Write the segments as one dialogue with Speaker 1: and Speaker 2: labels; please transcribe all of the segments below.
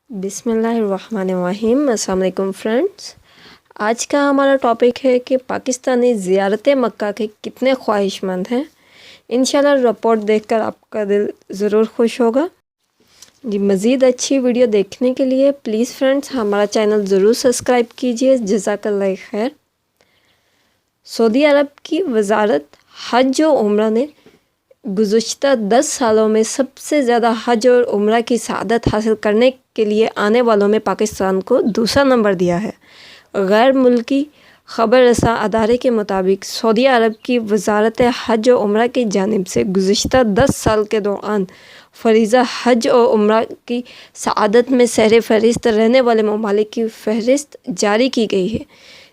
Speaker 1: बिस्मिल्लाहिर्रहमानिर्रहीम। अस्सलाम वालेकुम फ्रेंड्स। आज का हमारा टॉपिक है कि पाकिस्तानी ज़ियारत मक्का के कितने ख्वाहिशमंद हैं। इंशाल्लाह रिपोर्ट देखकर आपका दिल ज़रूर खुश होगा जी। मज़ीद अच्छी वीडियो देखने के लिए प्लीज़ फ्रेंड्स हमारा चैनल ज़रूर सब्सक्राइब कीजिए। जज़ाकल्लाह खैर। सऊदी अरब की वज़ारत हज और उम्रा ने गुज़श्ता 10 सालों में सबसे ज़्यादा हज और उम्रा की सआदत हासिल करने के लिए आने वालों में पाकिस्तान को दूसरा नंबर दिया है। गैर मुल्की ख़बर रसा अदारे के मुताबिक सऊदी अरब की वज़ारत हज और उम्रा की जानिब से गुज़श्ता 10 साल के दौरान फ़रीज़ा हज और उम्रा की सआदत में सर फ़हरिस्त रहने वाले ममालिक की फ़हरिस्त जारी की गई है,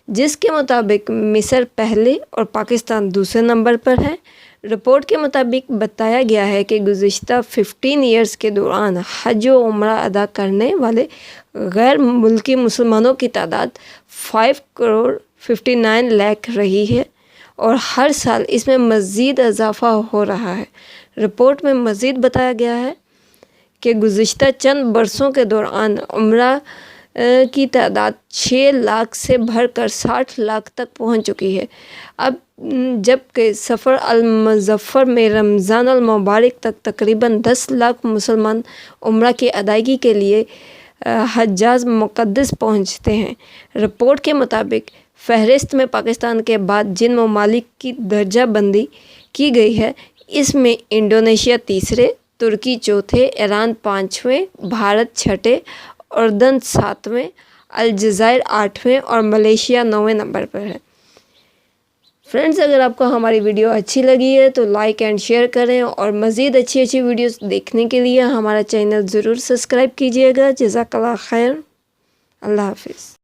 Speaker 1: जिसके मुताबिक मिस्र पहले और पाकिस्तान दूसरे नंबर पर है। रिपोर्ट के मुताबिक बताया गया है कि गुज़श्ता 15 ईयर्स के दौरान हज और उम्रा अदा करने वाले गैर मुल्की मुसलमानों की तादाद 5 करोड़ 59 लाख रही है और हर साल इसमें मज़ीद इजाफ़ा हो रहा है। रिपोर्ट में मज़ीद बताया गया है कि गुज़श्ता चंद बरसों के दौरान उम्रा की तादाद 6 लाख से बढ़कर 60 लाख तक पहुंच चुकी है। अब जबकि सफ़र अल-मुज़फ़्फ़र में रमज़ान अल-मुबारक तक तकरीबन 10 लाख मुसलमान उम्रा की अदायगी के लिए हज्जाज मुक़द्दस पहुंचते हैं। रिपोर्ट के मुताबिक फ़हरिस्त में पाकिस्तान के बाद जिन ममालिक की दर्जा बंदी की गई है, इसमें इंडोनेशिया तीसरे, तुर्की चौथे, ईरान पाँचवें, भारत छठे, उर्दन सातवें, अलजायर आठवें और मलेशिया 9वें नंबर पर है। फ्रेंड्स, अगर आपको हमारी वीडियो अच्छी लगी है तो लाइक एंड शेयर करें और मज़ीद अच्छी वीडियोस देखने के लिए हमारा चैनल ज़रूर सब्सक्राइब कीजिएगा। जज़ाकल्लाह खैर। अल्लाह हाफ़िज़।